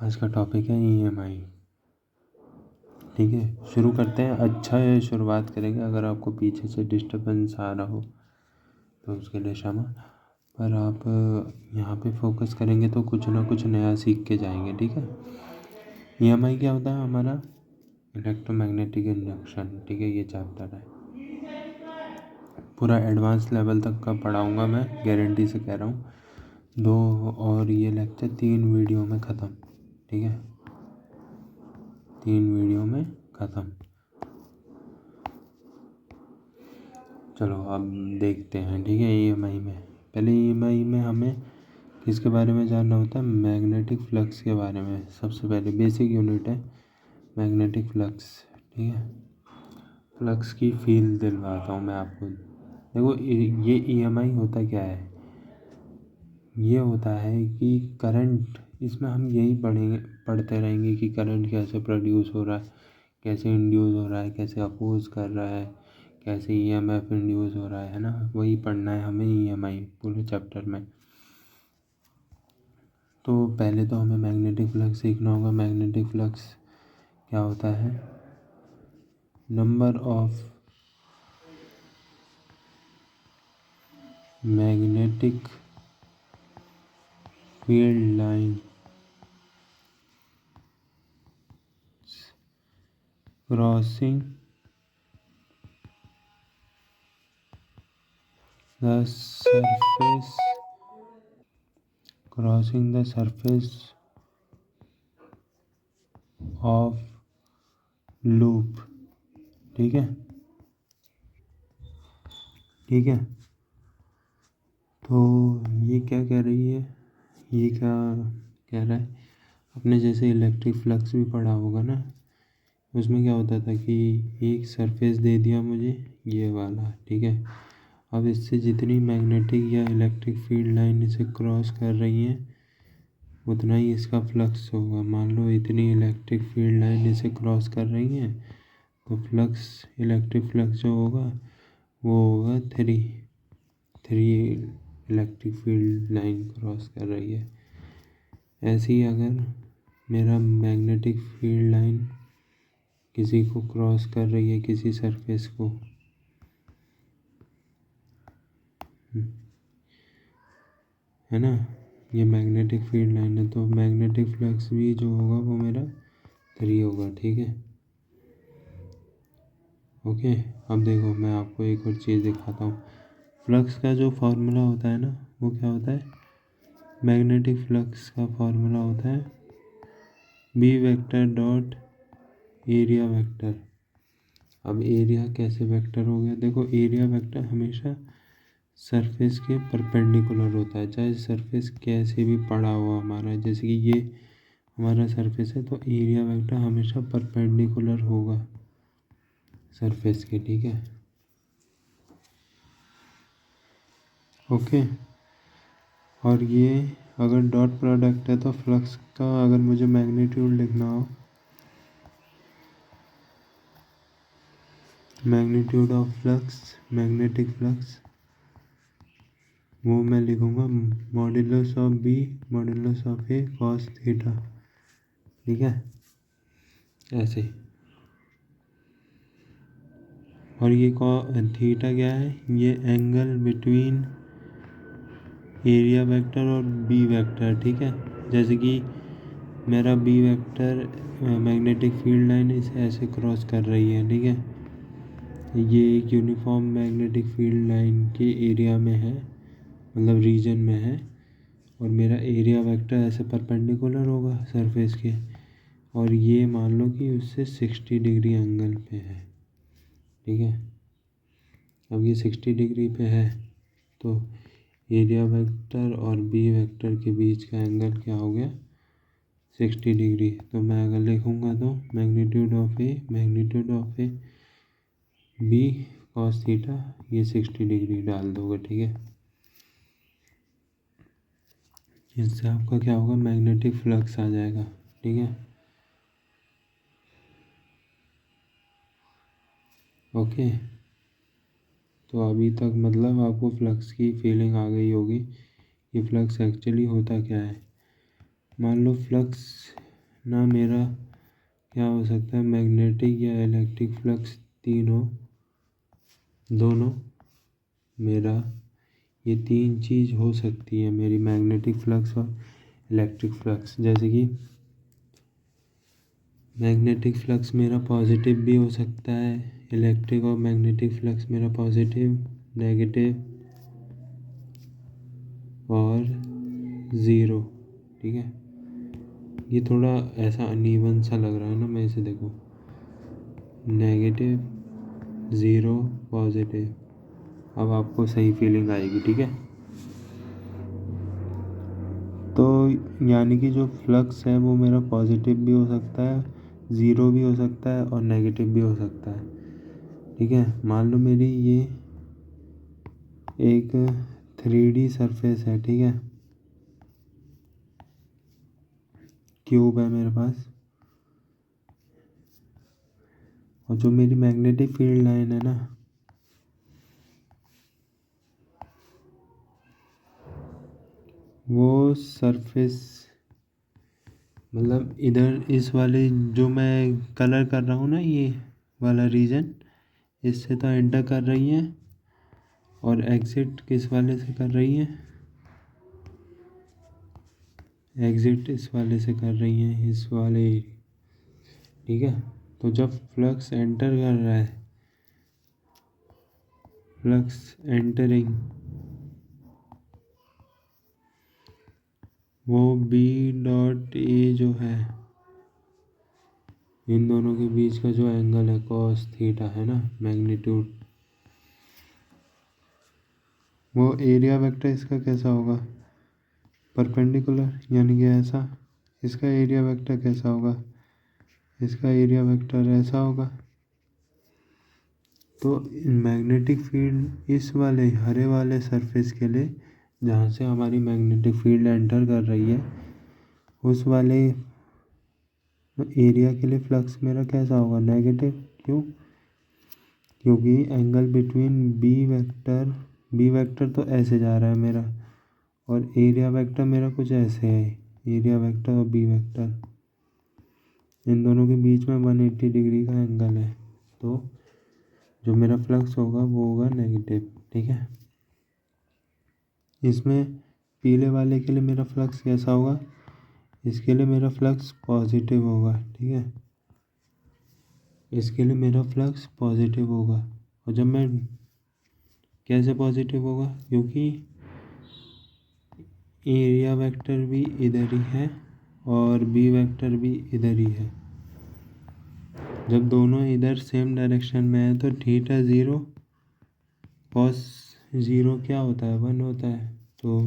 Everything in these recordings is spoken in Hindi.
आज का टॉपिक है ईएमआई। ठीक है, शुरू करते हैं। अच्छा है, शुरुआत करेंगे। अगर आपको पीछे से डिस्टर्बेंस आ रहा हो तो उसके लिए क्षमा, पर आप यहाँ पे फोकस करेंगे तो कुछ ना कुछ नया सीख के जाएंगे। ठीक है, ईएमआई क्या होता है? हमारा इलेक्ट्रोमैग्नेटिक इंडक्शन। ठीक है, ये चैप्टर है, पूरा एडवांस लेवल तक का पढ़ाऊँगा मैं, गारंटी से कह रहा हूँ। 2 और ये लेक्चर 3 वीडियो में ख़त्म। ठीक है, 3 वीडियो में ख़त्म। चलो अब देखते हैं। ठीक है, ईएमआई में पहले ईएमआई में हमें किसके बारे में जानना होता है? मैग्नेटिक फ्लक्स के बारे में। सबसे पहले बेसिक यूनिट है मैग्नेटिक फ्लक्स। ठीक है, फ्लक्स की फील दिलवाता हूँ मैं आपको। देखो, ये ईएमआई होता क्या है? ये होता है कि करंट, इसमें हम यही पढ़ते रहेंगे कि करंट कैसे प्रोड्यूस हो रहा है, कैसे इंड्यूस हो रहा है, कैसे अपोज कर रहा है, कैसे ईएमएफ इंड्यूस हो रहा है ना। वही पढ़ना है हमें ईएमआई पूरे चैप्टर में। तो पहले तो हमें मैग्नेटिक फ्लक्स सीखना होगा। मैग्नेटिक फ्लक्स क्या होता है? Number of magnetic field line crossing the surface of loop. ठीक है, ठीक है। तो ये क्या कह रही है? ये क्या कह रहा है? अपने जैसे इलेक्ट्रिक फ्लक्स भी पढ़ा होगा ना, उसमें क्या होता था कि एक सरफेस दे दिया मुझे, ये वाला। ठीक है, अब इससे जितनी मैग्नेटिक या इलेक्ट्रिक फील्ड लाइन इसे क्रॉस कर रही हैं उतना ही इसका फ्लक्स होगा। मान लो इतनी इलेक्ट्रिक फील्ड लाइन इसे क्रॉस कर रही हैं तो फ्लक्स, इलेक्ट्रिक फ्लक्स जो होगा वो होगा 3 इलेक्ट्रिक फील्ड लाइन क्रॉस कर रही है। ऐसे ही अगर मेरा मैग्नेटिक फील्ड लाइन किसी को क्रॉस कर रही है, किसी सरफेस को, है ना, ये मैग्नेटिक फील्ड लाइन है, तो मैग्नेटिक फ्लक्स भी जो होगा वो मेरा 3 होगा। ठीक है, ओके। अब देखो, मैं आपको एक और चीज़ दिखाता हूँ। फ्लक्स का जो फार्मूला होता है ना, वो क्या होता है? मैग्नेटिक फ्लक्स का फार्मूला होता है B vector dot area vector. अब एरिया कैसे वेक्टर हो गया? देखो, एरिया वेक्टर हमेशा सरफेस के परपेंडिकुलर होता है, चाहे सरफेस कैसे भी पड़ा हुआ हमारा। जैसे कि ये हमारा सरफेस है तो एरिया वेक्टर हमेशा परपेंडिकुलर होगा सरफेस के। ठीक है, ओके। और ये अगर डॉट प्रोडक्ट है तो फ्लक्स का अगर मुझे मैग्नीट्यूड लिखना हो, magnitude of flux, magnetic flux, वो मैं लिखूँगा modulus of B modulus of A cos theta. ठीक है, ऐसे। और ये थीटा क्या है? ये एंगल बिटवीन एरिया वेक्टर और बी वेक्टर। ठीक है, जैसे कि मेरा B vector magnetic field line इसे ऐसे क्रॉस कर रही है। ठीक है, ये एक यूनिफॉर्म मैग्नेटिक फील्ड लाइन के एरिया में है, मतलब रीजन में है, और मेरा एरिया वेक्टर ऐसे परपेंडिकुलर होगा सरफेस के, और ये मान लो कि उससे 60 डिग्री एंगल पे है। ठीक है, अब ये 60 डिग्री पे है तो एरिया वेक्टर और बी वेक्टर के बीच का एंगल क्या हो गया? 60 डिग्री। तो मैं अगर लिखूँगा तो magnitude of A B cos theta, ये 60 डिग्री डाल दोगे। ठीक है, इससे आपका क्या होगा? मैग्नेटिक फ्लक्स आ जाएगा। ठीक है, ओके। तो अभी तक मतलब आपको फ्लक्स की फीलिंग आ गई होगी। ये फ्लक्स एक्चुअली होता क्या है? मान लो फ्लक्स ना मेरा क्या हो सकता है, मैग्नेटिक या इलेक्ट्रिक फ्लक्स तीनों दोनों मेरा, ये तीन चीज़ हो सकती है मेरी, मैग्नेटिक फ्लक्स और इलेक्ट्रिक फ्लक्स। जैसे कि मैग्नेटिक फ्लक्स मेरा पॉजिटिव भी हो सकता है, इलेक्ट्रिक और मैग्नेटिक फ्लक्स मेरा पॉजिटिव, नेगेटिव और ज़ीरो। ठीक है, ये थोड़ा ऐसा अनइवन सा लग रहा है ना, मैं इसे देखूँ, नेगेटिव, ज़ीरो, पॉजिटिव। अब आपको सही फीलिंग आएगी। ठीक है, तो यानी कि जो फ्लक्स है वो मेरा पॉजिटिव भी हो सकता है, ज़ीरो भी हो सकता है और नेगेटिव भी हो सकता है। ठीक है, मान लो मेरी ये एक 3D सरफेस है। ठीक है, क्यूब है मेरे पास, और जो मेरी मैग्नेटिक फील्ड लाइन है ना, वो सरफेस मतलब इधर इस वाले जो मैं कलर कर रहा हूँ ना, ये वाला रीजन, इससे तो एंटर कर रही है, और एग्ज़िट किस वाले से कर रही है, एग्ज़िट इस वाले से कर रही हैं, इस वाले। ठीक है, तो जब फ्लक्स एंटर कर रहा है, फ्लक्स एंटरिंग, वो बी डॉट ए जो है, इन दोनों के बीच का जो एंगल है कॉस थीटा है ना, मैग्नीट्यूड, वो एरिया वेक्टर इसका कैसा होगा, परपेंडिकुलर, यानी कि ऐसा। इसका एरिया वेक्टर कैसा होगा, इसका एरिया वेक्टर ऐसा होगा। तो मैग्नेटिक फील्ड इस वाले हरे वाले सरफेस के लिए, जहाँ से हमारी मैग्नेटिक फील्ड एंटर कर रही है, उस वाले एरिया के लिए फ्लक्स मेरा कैसा होगा, नेगेटिव। क्यों? क्योंकि एंगल बिटवीन बी वेक्टर तो ऐसे जा रहा है मेरा, और एरिया वेक्टर मेरा कुछ ऐसे है, एरिया वेक्टर और बी वेक्टर, इन दोनों के बीच में 180 डिग्री का एंगल है। तो जो मेरा फ्लक्स होगा वो होगा नेगेटिव। ठीक है, इसमें पीले वाले के लिए मेरा फ्लक्स कैसा होगा, इसके लिए मेरा फ्लक्स पॉजिटिव होगा। ठीक है, इसके लिए मेरा फ्लक्स पॉजिटिव होगा। और जब मैं, कैसे पॉजिटिव होगा, क्योंकि एरिया वेक्टर भी इधर ही है और बी वेक्टर भी इधर ही है। जब दोनों इधर सेम डायरेक्शन में है तो थीटा ज़ीरो, कॉस ज़ीरो क्या होता है, 1 होता है। तो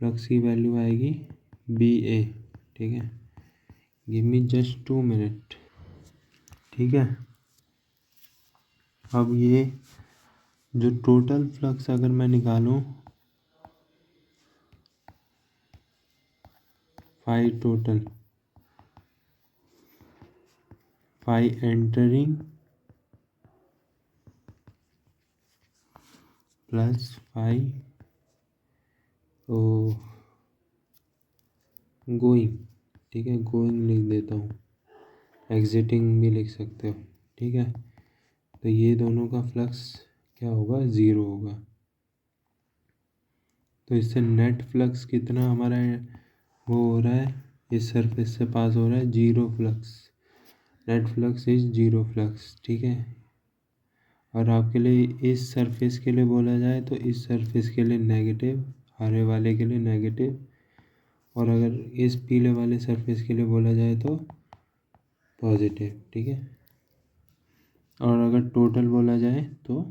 फ्लक्स की वैल्यू आएगी बी ए। ठीक है, गिव मी जस्ट 2 मिनट। ठीक है, अब ये जो टोटल फ्लक्स अगर मैं निकालूं, phi total, phi entering plus phi going. ठीक है, गोइंग लिख देता हूँ, एग्जिटिंग भी लिख सकते हो। ठीक है, तो ये दोनों का फ्लक्स क्या होगा, ज़ीरो होगा। तो इससे नेट फ्लक्स कितना हमारा वो हो रहा है, इस सरफेस से पास हो रहा है, zero flux. Net flux is zero flux. ठीक है, और आपके लिए इस सरफेस के लिए बोला जाए तो इस सरफेस के लिए नेगेटिव, हरे वाले के लिए नेगेटिव, और अगर इस पीले वाले सरफेस के लिए बोला जाए तो पॉजिटिव। ठीक है, और अगर टोटल बोला जाए तो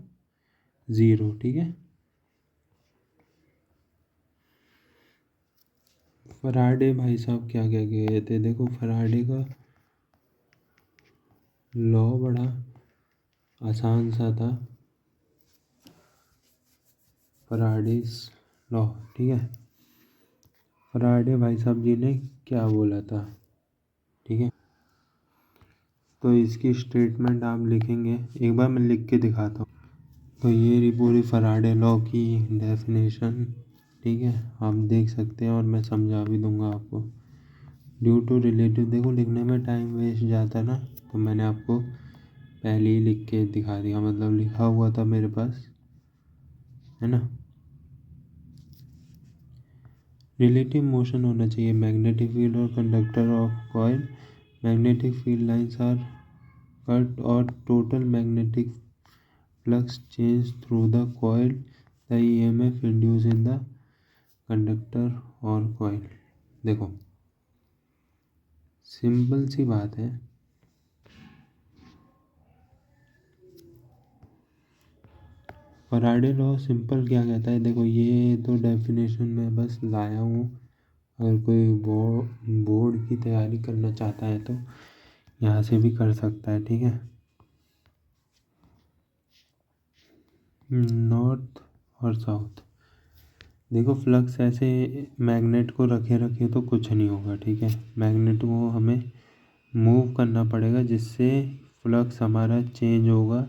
ज़ीरो। ठीक है, फराडे भाई साहब क्या क्या गए थे, देखो फराडे का लॉ बड़ा आसान सा था, फराडेस लॉ। ठीक है, फराडे भाई साहब जी ने क्या बोला था। ठीक है, तो इसकी स्टेटमेंट आप लिखेंगे, एक बार मैं लिख के दिखाता हूँ। तो ये रही पूरी फराडे लॉ की डेफिनेशन। ठीक है, आप देख सकते हैं और मैं समझा भी दूंगा आपको। ड्यू टू रिलेटिव, देखो लिखने में टाइम वेस्ट जाता है ना, तो मैंने आपको पहले ही लिख के दिखा दिया, मतलब लिखा हुआ था मेरे पास, है ना। रिलेटिव मोशन होना चाहिए मैग्नेटिक फील्ड और conductor of coil, magnetic field lines are cut और total magnetic flux change through the coil, the EMF induce in the conductor और कॉइल। देखो सिंपल सी बात है, फैराडे लॉ सिंपल क्या कहता है, देखो ये तो डेफिनेशन में बस लाया हूँ, अगर कोई बोर्ड की तैयारी करना चाहता है तो यहाँ से भी कर सकता है, ठीक है। नॉर्थ और साउथ, देखो फ्लक्स ऐसे मैग्नेट को रखे रखे तो कुछ नहीं होगा, ठीक है। मैग्नेट को हमें मूव करना पड़ेगा, जिससे फ्लक्स हमारा चेंज होगा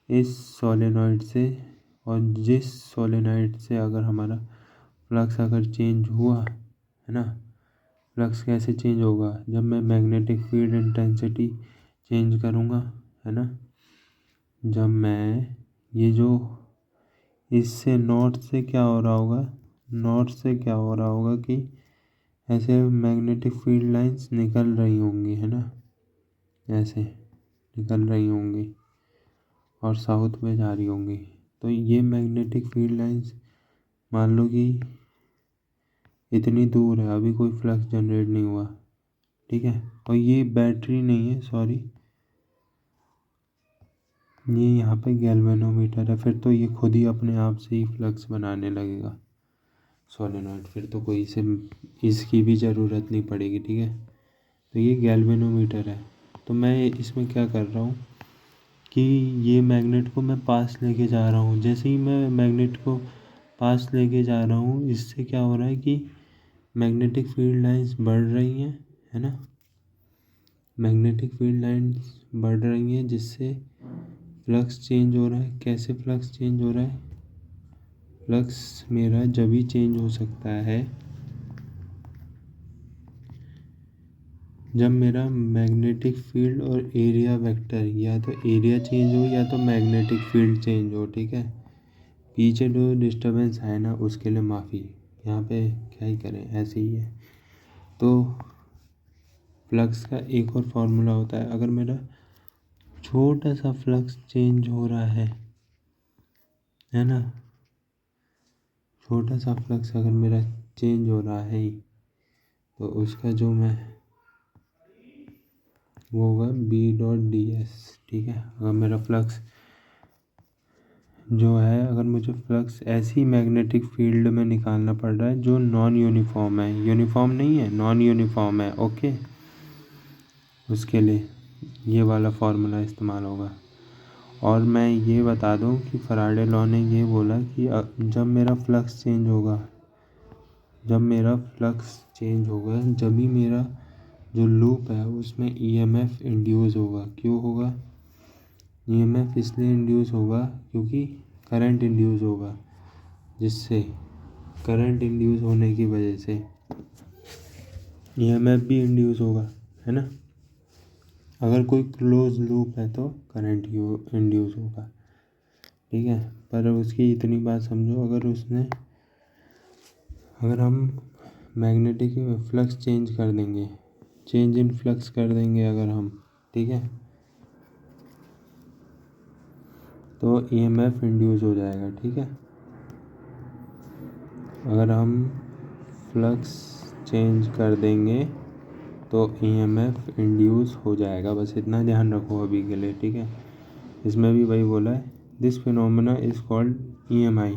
इस सोलेनॉइड से, और जिस सोलेनॉइड से अगर हमारा फ्लक्स अगर चेंज हुआ, है ना, फ्लक्स कैसे चेंज होगा, जब मैं मैग्नेटिक फील्ड इंटेंसिटी चेंज करूँगा, है ना, जब मैं ये जो इससे नॉर्थ से क्या हो रहा होगा, नॉर्थ से क्या हो रहा होगा कि ऐसे मैग्नेटिक फील्ड लाइंस निकल रही होंगी, है ना, ऐसे निकल रही होंगी और साउथ में जा रही होंगी। तो ये मैग्नेटिक फील्ड लाइंस मान लो कि इतनी दूर है, अभी कोई फ्लक्स जनरेट नहीं हुआ, ठीक है। और ये बैटरी नहीं है, सॉरी, ये यहाँ पे गैल्वेनोमीटर है, फिर तो ये खुद ही अपने आप से ही फ्लक्स बनाने लगेगा सोलेनॉइड, फिर तो कोई से इसकी भी ज़रूरत नहीं पड़ेगी, ठीक है। तो ये गैल्वेनोमीटर है। तो मैं इसमें क्या कर रहा हूँ कि ये मैग्नेट को मैं पास लेके जा रहा हूँ, जैसे ही मैं मैग्नेट को पास लेके जा रहा हूँ, इससे क्या हो रहा है कि मैग्नेटिक फील्ड लाइंस बढ़ रही हैं, है ना, मैग्नेटिक फील्ड लाइंस बढ़ रही हैं, जिससे फ्लक्स चेंज हो रहा है। कैसे फ्लक्स चेंज हो रहा है, फ्लक्स मेरा जब भी चेंज हो सकता है जब मेरा मैग्नेटिक फील्ड और एरिया वेक्टर, या तो एरिया चेंज हो या तो मैग्नेटिक फील्ड चेंज हो, ठीक है। पीछे जो डिस्टर्बेंस है ना, उसके लिए माफ़ी, यहाँ पे क्या ही करें, ऐसे ही है। तो फ्लक्स का एक और फार्मूला होता है, अगर मेरा छोटा सा फ्लक्स चेंज हो रहा है ना, छोटा सा फ्लक्स अगर मेरा चेंज हो रहा है, तो उसका जो मैं वो होगा बी डॉट डी एस, ठीक है। अगर मेरा फ्लक्स जो है, अगर मुझे फ्लक्स ऐसी मैग्नेटिक फील्ड में निकालना पड़ रहा है जो नॉन यूनिफॉर्म है, यूनिफॉर्म नहीं है, नॉन यूनिफॉर्म है, ओके, उसके लिए ये वाला फार्मूला इस्तेमाल होगा। और मैं ये बता दूं कि फैराडे लॉ ने ये बोला कि जब मेरा फ्लक्स चेंज होगा, जब मेरा फ्लक्स चेंज होगा, जब भी मेरा जो लूप है उसमें ईएमएफ इंड्यूस होगा। क्यों होगा ईएमएफ? इसलिए इंड्यूस होगा क्योंकि करंट इंड्यूस होगा, जिससे करंट इंड्यूस होने की वजह से ईएमएफ भी इंड्यूस होगा, है ना। अगर कोई क्लोज लूप है तो करंट इंड्यूस होगा, ठीक है। पर उसकी इतनी बात समझो, अगर हम मैग्नेटिक फ्लक्स चेंज कर देंगे, चेंज इन फ्लक्स कर देंगे अगर हम, ठीक है, तो ईएमएफ इंड्यूस हो जाएगा, ठीक है। अगर हम फ्लक्स चेंज कर देंगे तो ईएमएफ इंड्यूस हो जाएगा, बस इतना ध्यान रखो अभी के लिए, ठीक है। इसमें भी वही बोला है, this phenomena is called EMI.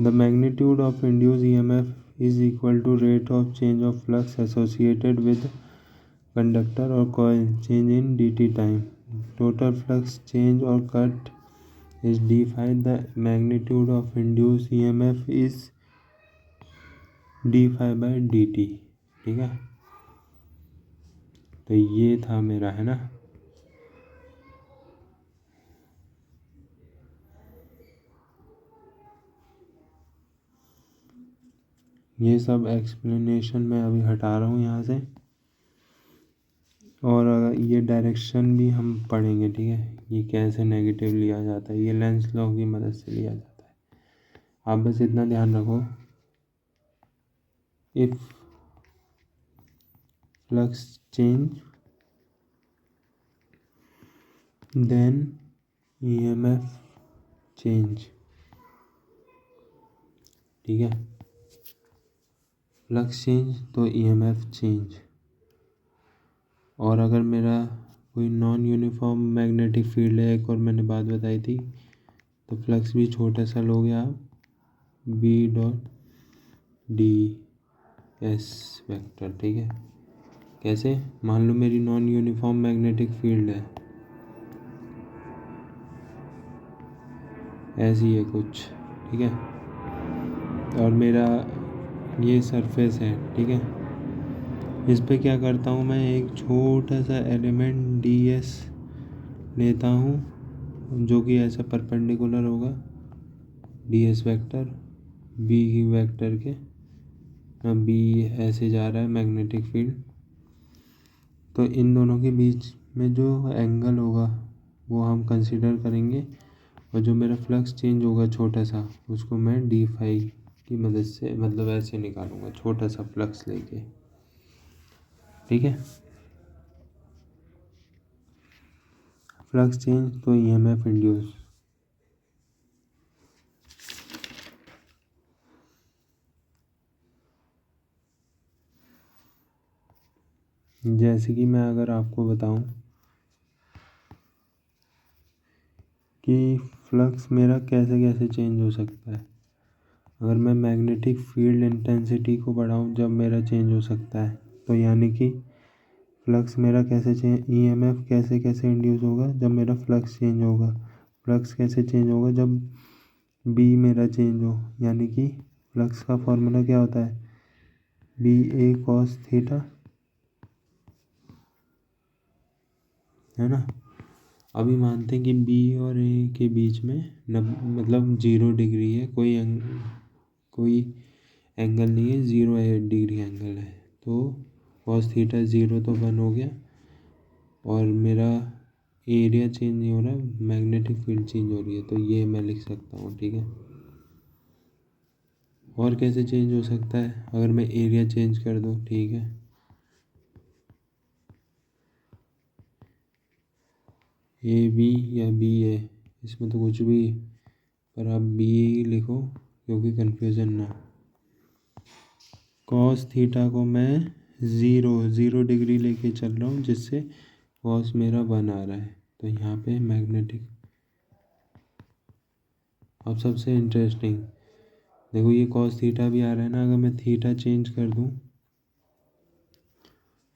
The magnitude of induce EMF is equal to rate of change of flux associated with conductor और coil change in dt time. Total flux change और cut is d phi, the magnitude of induced EMF is d phi by dt, ठीक है। तो ये था मेरा, है ना, ये सब एक्सप्लेनेशन मैं अभी हटा रहा हूँ यहाँ से, और ये डायरेक्शन भी हम पढ़ेंगे, ठीक है। ये कैसे नेगेटिव लिया जाता है, ये लेंस लॉ की मदद से लिया जाता है। आप बस इतना ध्यान रखो, if flux change then EMF change, ठीक है। फ्लक्स चेंज तो ईएमएफ चेंज। और अगर मेरा कोई नॉन यूनिफॉर्म मैग्नेटिक फील्ड है, एक और मैंने बात बताई थी, तो फ्लक्स भी छोटा सा लोगे आप, B dot D S vector, ठीक है। कैसे, मान लो मेरी नॉन यूनिफॉर्म मैग्नेटिक फील्ड है, ऐसी है कुछ, ठीक है, और मेरा ये सरफेस है, ठीक है। इस पे क्या करता हूँ मैं, एक छोटा सा एलिमेंट डी एस लेता हूँ, जो कि ऐसा परपेंडिकुलर होगा D S vector B vector के, बी ऐसे जा रहा है मैग्नेटिक फील्ड, तो इन दोनों के बीच में जो एंगल होगा वो हम कंसीडर करेंगे, और जो मेरा फ्लक्स चेंज होगा छोटा सा, उसको मैं डी फाई की मदद से, मतलब ऐसे निकालूंगा, छोटा सा फ्लक्स लेके, ठीक है। फ्लक्स चेंज तो ईएमएफ इंड्यूस। जैसे कि मैं अगर आपको बताऊं कि फ्लक्स मेरा कैसे कैसे चेंज हो सकता है, अगर मैं मैग्नेटिक फील्ड इंटेंसिटी को बढ़ाऊं जब मेरा चेंज हो सकता है, तो यानी कि फ्लक्स मेरा कैसे चेंज, ईएमएफ कैसे कैसे इंड्यूस होगा जब मेरा फ्लक्स चेंज होगा, फ्लक्स कैसे चेंज होगा जब बी मेरा चेंज हो, यानी कि फ्लक्स का फॉर्मूला क्या होता है, बी ए कॉस थीटा, है ना। अभी मानते हैं कि बी और ए के बीच में मतलब 0 डिग्री है, कोई एंगल नहीं है, 0 डिग्री एंगल है, तो कॉस थीटा 0 तो 1 हो गया, और मेरा एरिया चेंज नहीं हो रहा, मैग्नेटिक फील्ड चेंज हो रही है, तो ये मैं लिख सकता हूँ, ठीक है। और कैसे चेंज हो सकता है, अगर मैं एरिया चेंज कर दूँ, ठीक है, ए बी या बी ए, इसमें तो कुछ भी, पर आप बी लिखो क्योंकि कन्फ्यूज़न ना। कॉस थीटा को मैं 0 डिग्री लेके चल रहा हूँ, जिससे कॉस मेरा 1 आ रहा है, तो यहाँ पे मैग्नेटिक। अब सबसे इंटरेस्टिंग देखो, ये कॉस थीटा भी आ रहा है ना, अगर मैं थीटा चेंज कर दूँ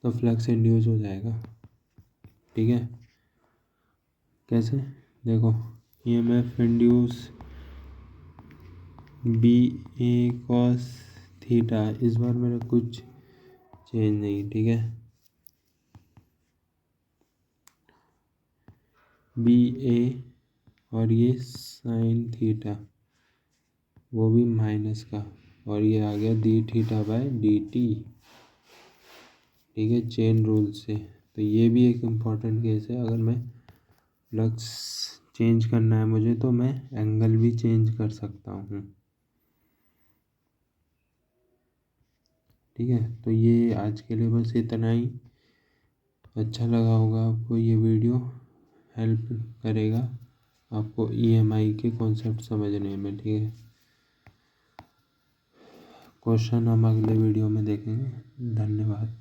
तो फ्लक्स इंड्यूस हो जाएगा, ठीक है। कैसे, देखो, ईएमएफ इंड्यूस बी ए कॉस थीटा, इस बार मेरा कुछ चेंज नहीं, ठीक है। बी ए और ये साइन थीटा, वो भी माइनस का, और ये आ गया D theta by D T, ठीक है, चेन रूल से। तो ये भी एक इम्पॉर्टेंट केस है, अगर मैं फ्लक्स चेंज करना है मुझे, तो मैं एंगल भी चेंज कर सकता हूँ, ठीक है। तो ये आज के लिए बस इतना ही। अच्छा लगा होगा आपको ये वीडियो, हेल्प करेगा आपको ईएमआई के कॉन्सेप्ट समझने में, ठीक है। क्वेश्चन हम अगले वीडियो में देखेंगे। धन्यवाद।